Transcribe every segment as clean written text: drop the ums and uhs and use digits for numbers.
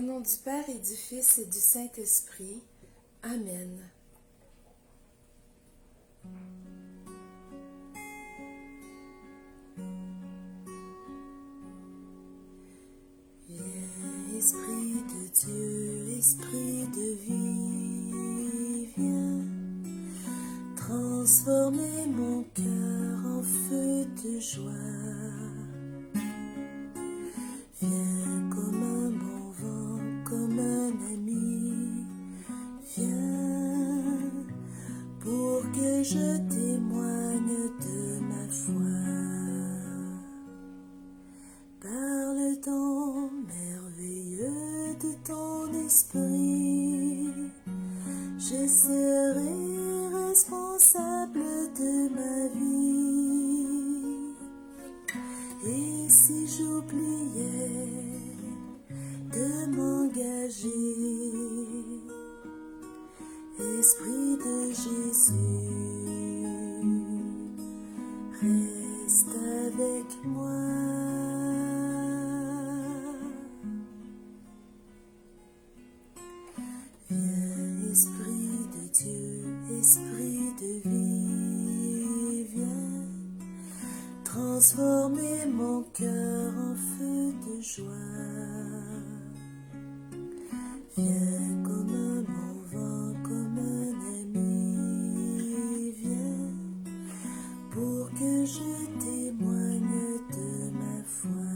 Au nom du Père et du Fils et du Saint-Esprit. Amen. Viens, Esprit de Dieu, Esprit de vie, viens transformer mon cœur en feu de joie. Viens comme un bon vent, comme un ami, viens pour que je témoigne de ma foi. Par le don merveilleux de ton esprit, je serai responsable de ma vie. Et si j'oubliais de m'engager, Esprit de Jésus, reste avec moi. Viens, Esprit de Dieu, Esprit de vie, viens transformer mon cœur en feu de joie. Viens comme un bon vent, comme un ami, viens pour que je témoigne de ma foi.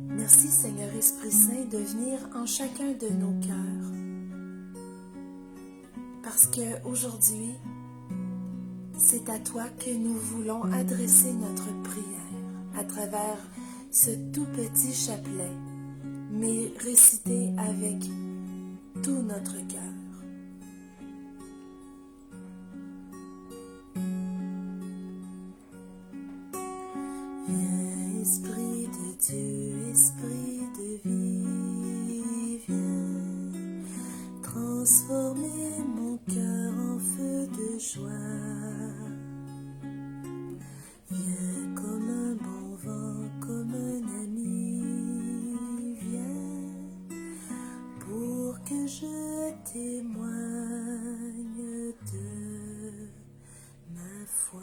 Merci Seigneur Esprit Saint de venir en chacun de nos cœurs. Parce que aujourd'hui, c'est à toi que nous voulons adresser notre prière à travers ce tout petit chapelet, mais récité avec tout notre cœur. Viens, Esprit de Dieu, Esprit de vie, viens transformer mon cœur en feu de joie. Viens comme un bon vent, comme un ami, viens pour que je témoigne de ma foi.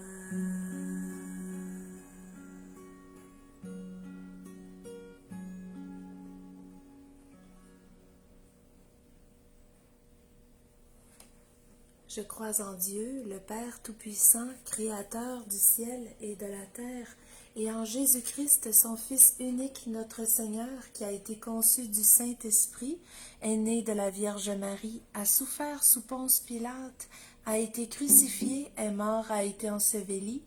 Je crois en Dieu, le Père Tout-Puissant, Créateur du ciel et de la terre, et en Jésus-Christ, son Fils unique, notre Seigneur, qui a été conçu du Saint-Esprit, est né de la Vierge Marie, a souffert sous Ponce Pilate, a été crucifié, est mort, a été enseveli,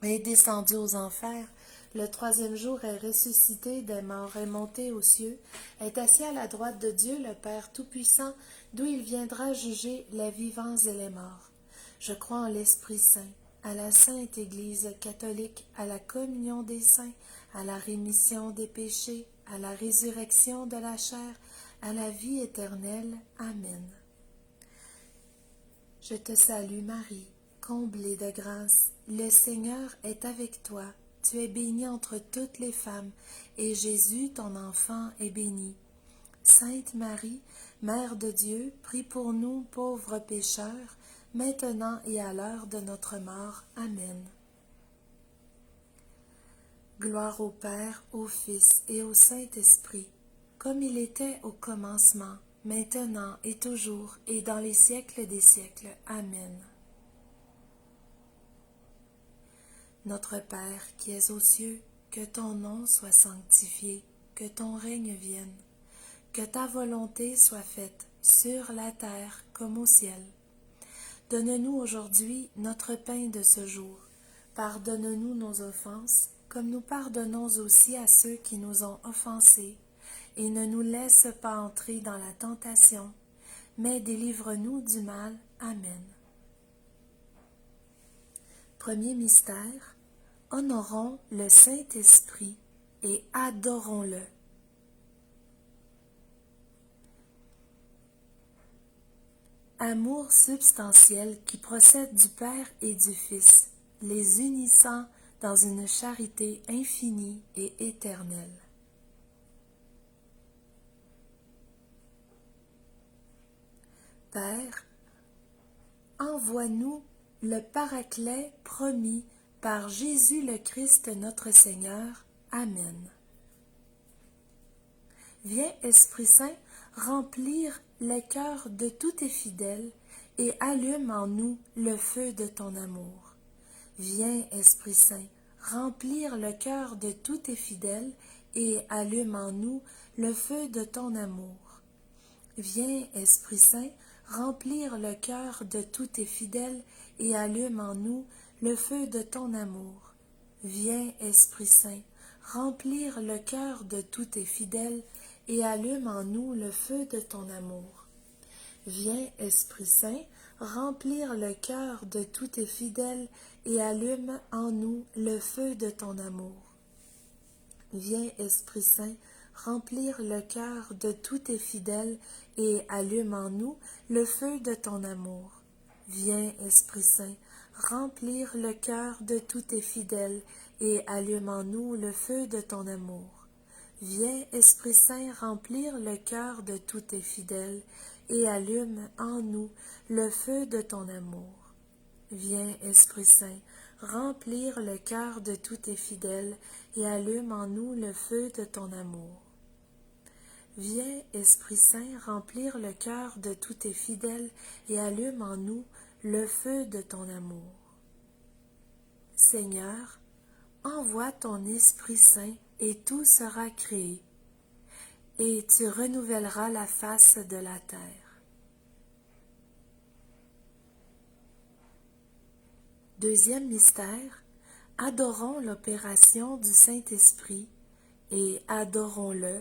est descendu aux enfers. Le troisième jour est ressuscité des morts, est monté aux cieux, est assis à la droite de Dieu, le Père Tout-Puissant, d'où il viendra juger les vivants et les morts. Je crois en l'Esprit Saint, à la Sainte Église catholique, à la communion des saints, à la rémission des péchés, à la résurrection de la chair, à la vie éternelle. Amen. Je te salue Marie, comblée de grâce, le Seigneur est avec toi. Tu es bénie entre toutes les femmes, et Jésus, ton enfant, est béni. Sainte Marie, Mère de Dieu, prie pour nous pauvres pécheurs, maintenant et à l'heure de notre mort. Amen. Gloire au Père, au Fils et au Saint-Esprit, comme il était au commencement, maintenant et toujours, et dans les siècles des siècles. Amen. Notre Père qui es aux cieux, que ton nom soit sanctifié, que ton règne vienne, que ta volonté soit faite sur la terre comme au ciel. Donne-nous aujourd'hui notre pain de ce jour. Pardonne-nous nos offenses, comme nous pardonnons aussi à ceux qui nous ont offensés, et ne nous laisse pas entrer dans la tentation, mais délivre-nous du mal. Amen. Premier mystère, honorons le Saint-Esprit et adorons-le. Amour substantiel qui procède du Père et du Fils, les unissant dans une charité infinie et éternelle. Père, envoie-nous le Paraclet promis par Jésus le Christ notre Seigneur. Amen. Viens, Esprit Saint, remplir les cœurs de tous tes fidèles et allume en nous le feu de ton amour. Viens, Esprit Saint, remplir le cœur de tous tes fidèles et allume en nous le feu de ton amour. Viens, Esprit Saint, remplir le cœur de tous tes fidèles et allume en nous le feu de ton amour. Viens, Esprit Saint, remplir le cœur de tous tes fidèles et allume en nous le feu de ton amour. Viens, Esprit Saint, remplir le cœur de tous tes fidèles et allume en nous le feu de ton amour. Viens, Esprit Saint, remplir le cœur de tous tes fidèles et allume en nous le feu de ton amour. Viens, Esprit Saint, remplir le cœur de tous tes fidèles et allume en nous le feu de ton amour. Viens, Esprit Saint, remplir le cœur de tous tes fidèles et allume en nous le feu de ton amour. Viens, Esprit Saint, remplir le cœur de tous tes fidèles et allume en nous le feu de ton amour. Viens, Esprit Saint, remplir le cœur de tous tes fidèles et allume en nous le feu de ton amour. Seigneur, envoie ton Esprit Saint et tout sera créé, et tu renouvelleras la face de la terre. Deuxième mystère, adorons l'opération du Saint-Esprit et adorons-le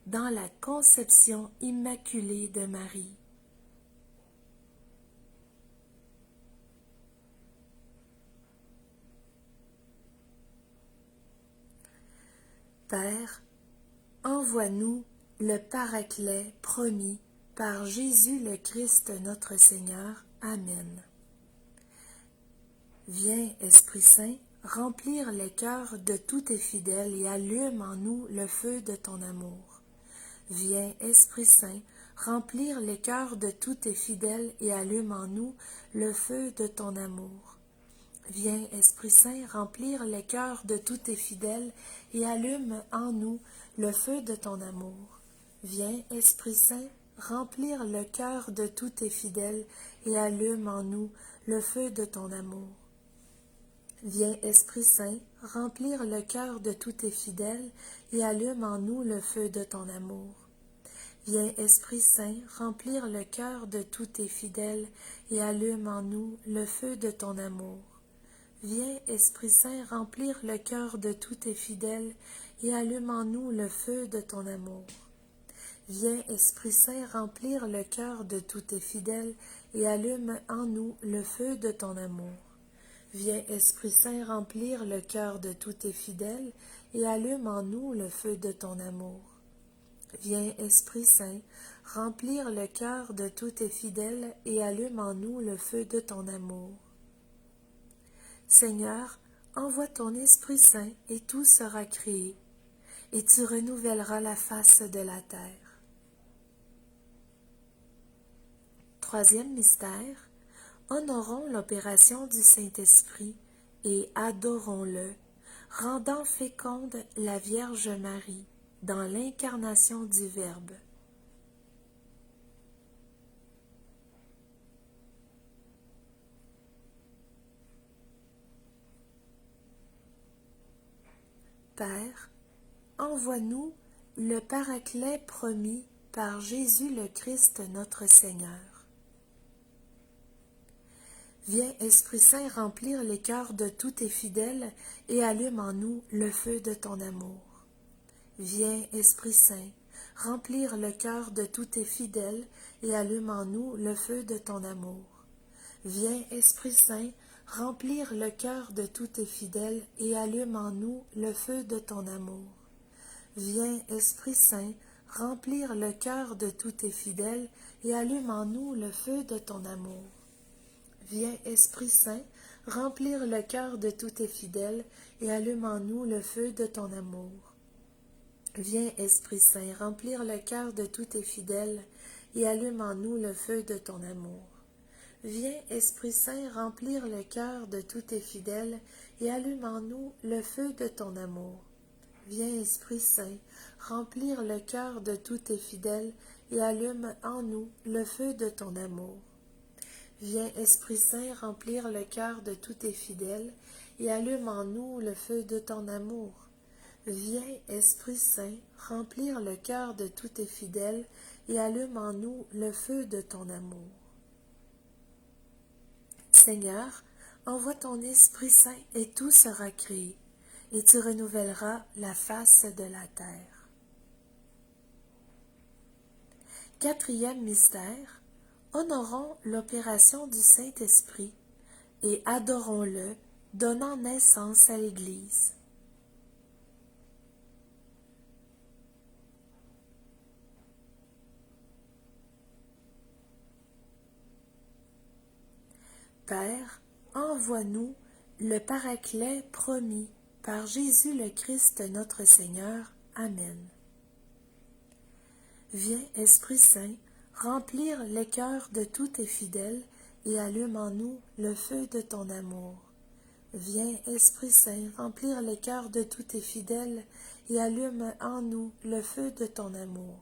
dans la conception immaculée de Marie. Père, envoie-nous le Paraclet promis par Jésus le Christ notre Seigneur. Amen. Viens, Esprit Saint, remplir les cœurs de tous tes fidèles et allume en nous le feu de ton amour. Viens, Esprit Saint, remplir les cœurs de tous tes fidèles et allume en nous le feu de ton amour. Viens, Esprit Saint, remplir les cœurs de tous tes fidèles et allume en nous le feu de ton amour. Viens, Esprit Saint, remplir le cœur de tous tes fidèles et allume en nous le feu de ton amour. Viens, Esprit Saint, remplir le cœur de tous tes fidèles et allume en nous le feu de ton amour. Viens, Esprit Saint, remplir le cœur de tous tes fidèles et allume en nous le feu de ton amour. Viens, Esprit Saint, remplir le cœur de tous tes fidèles et allume en nous le feu de ton amour. Viens, Esprit Saint, remplir le cœur de tous tes fidèles et allume en nous le feu de ton amour. Viens, Esprit Saint, remplir le cœur de tous tes fidèles et allume en nous le feu de ton amour. Viens, Esprit Saint, remplir le cœur de tous tes fidèles et allume en nous le feu de ton amour. Seigneur, envoie ton Esprit Saint et tout sera créé, et tu renouvelleras la face de la terre. Troisième mystère, honorons l'opération du Saint-Esprit et adorons-le, rendant féconde la Vierge Marie dans l'incarnation du Verbe. Père, envoie-nous le Paraclet promis par Jésus le Christ notre Seigneur. Viens, Esprit Saint, remplir les cœurs de tous tes fidèles et allume en nous le feu de ton amour. Viens, Esprit Saint, remplir le cœur de tous tes fidèles et allume en nous le feu de ton amour. Viens, Esprit Saint, remplir le cœur de tous tes fidèles et allume en nous le feu de ton amour. Viens, Esprit Saint, remplir le cœur de tous tes fidèles et allume en nous le feu de ton amour. Viens, Esprit Saint, remplir le cœur de tous tes fidèles, et allume en nous le feu de ton amour. Viens, Esprit Saint, remplir le cœur de tous tes fidèles, et allume en nous le feu de ton amour. Viens, Esprit Saint, remplir le cœur de tous tes fidèles, et allume en nous le feu de ton amour. Viens, Esprit Saint, remplir le cœur de tous tes fidèles, et allume en nous le feu de ton amour. Viens, Esprit Saint, remplir le cœur de tous tes fidèles, et allume en nous le feu de ton amour. Viens, Esprit Saint, remplir le cœur de tous tes fidèles, et allume en nous le feu de ton amour. Seigneur, envoie ton Esprit Saint, et tout sera créé, et tu renouvelleras la face de la terre. Quatrième mystère, honorons l'opération du Saint-Esprit et adorons-le, donnant naissance à l'Église. Père, envoie-nous le Paraclet promis par Jésus le Christ notre Seigneur. Amen. Viens, Esprit Saint, remplir les cœurs de tous tes fidèles et allume en nous le feu de ton amour. Viens, Esprit Saint, remplir les cœurs de tous tes fidèles et allume en nous le feu de ton amour.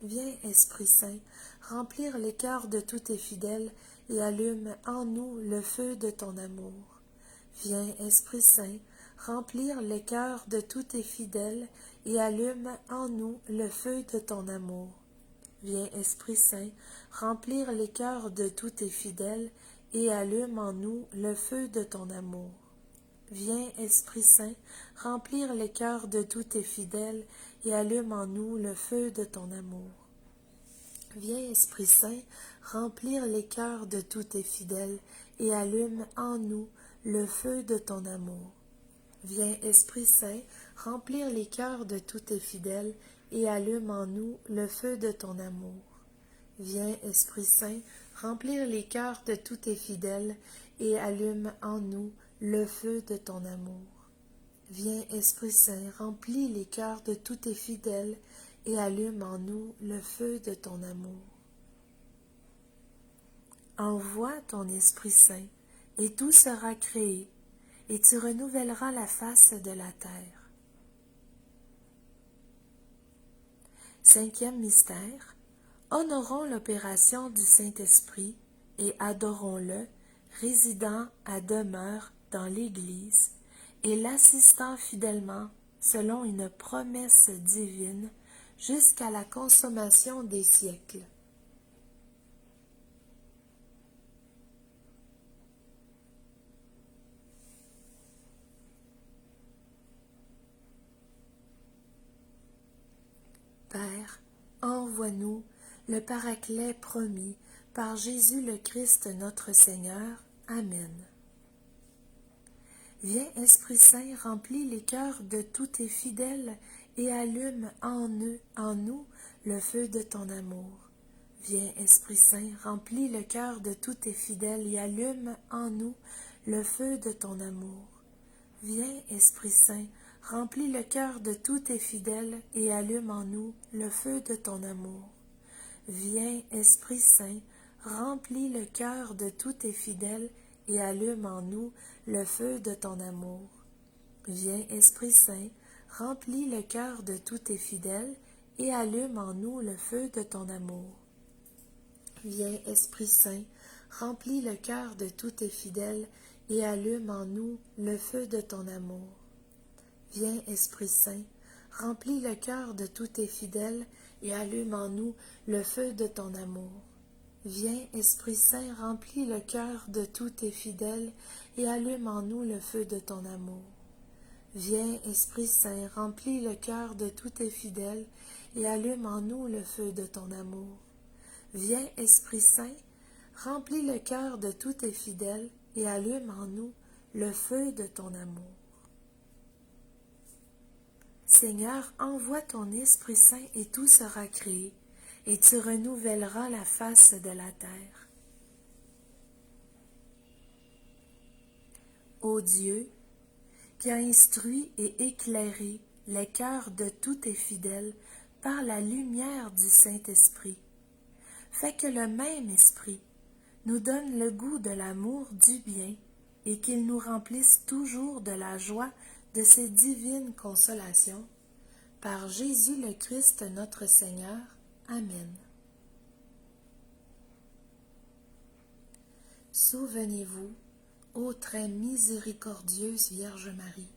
Viens, Esprit Saint, remplir les cœurs de tous tes fidèles et allume en nous le feu de ton amour. Viens, Esprit Saint, remplir les cœurs de tous tes fidèles et allume en nous le feu de ton amour. Viens, Esprit Saint, remplir les cœurs de tous tes fidèles et allume en nous le feu de ton amour. Viens, Esprit Saint, remplir les cœurs de tous tes fidèles et allume en nous le feu de ton amour. Viens, Esprit Saint, remplir les cœurs de tous tes fidèles et allume en nous le feu de ton amour. Viens, Esprit Saint, remplir les cœurs de tous tes fidèles et allume en nous le feu de ton amour. Viens, Esprit Saint, remplir les cœurs de tous tes fidèles et allume en nous le feu de ton amour. Viens, Esprit Saint, remplis les cœurs de tous tes fidèles et allume en nous le feu de ton amour. Envoie ton Esprit Saint, et tout sera créé, et tu renouvelleras la face de la terre. Cinquième mystère, honorons l'opération du Saint-Esprit et adorons-le, résidant à demeure dans l'Église et l'assistant fidèlement selon une promesse divine jusqu'à la consommation des siècles. Père, envoie-nous le Paraclet promis par Jésus le Christ notre Seigneur. Amen. Viens, Esprit Saint, remplis les cœurs de tous tes fidèles et allume en nous le feu de ton amour. Viens, Esprit Saint, remplis le cœur de tous tes fidèles et allume en nous le feu de ton amour. Viens, Esprit Saint, remplis le cœur de tous tes fidèles et allume en nous le feu de ton amour. Viens, Esprit Saint, remplis le cœur de tous tes fidèles et allume en nous le feu de ton amour. Viens, Esprit Saint, remplis le cœur de tous tes fidèles et allume en nous le feu de ton amour. Viens, Esprit Saint, remplis le cœur de tous tes fidèles et allume en nous le feu de ton amour. Viens, Esprit Saint, remplis le cœur de tous tes fidèles et allume en nous le feu de ton amour. Viens, Esprit Saint, remplis le cœur de tous tes fidèles et allume en nous le feu de ton amour. Viens, Esprit Saint, remplis le cœur de tous tes fidèles et allume en nous le feu de ton amour. Viens, Esprit Saint, remplis le cœur de tous tes fidèles et allume en nous le feu de ton amour. Seigneur, envoie ton Esprit Saint et tout sera créé, et tu renouvelleras la face de la terre. ô Dieu, qui a instruit et éclairé les cœurs de tous tes fidèles par la lumière du Saint-Esprit, fais que le même Esprit nous donne le goût de l'amour du bien et qu'il nous remplisse toujours de la joie de ces divines consolations. Par Jésus le Christ notre Seigneur. Amen. Souvenez-vous, ô très miséricordieuse Vierge Marie,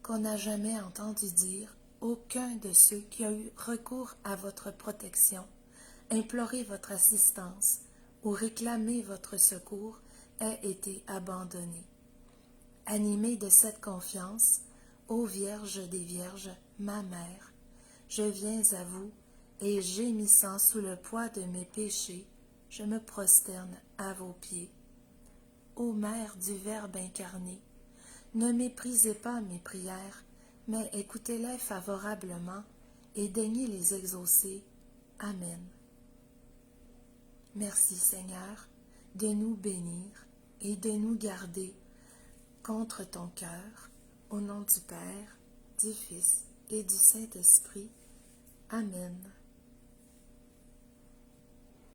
qu'on n'a jamais entendu dire aucun de ceux qui ont eu recours à votre protection, imploré votre assistance ou réclamé votre secours ait été abandonné. Animée de cette confiance, ô Vierge des Vierges, ma Mère, je viens à vous et gémissant sous le poids de mes péchés, je me prosterne à vos pieds. Ô Mère du Verbe incarné, ne méprisez pas mes prières, mais écoutez-les favorablement et daignez les exaucer. Amen. Merci Seigneur de nous bénir et de nous garder contre ton cœur, au nom du Père, du Fils et du Saint-Esprit. Amen.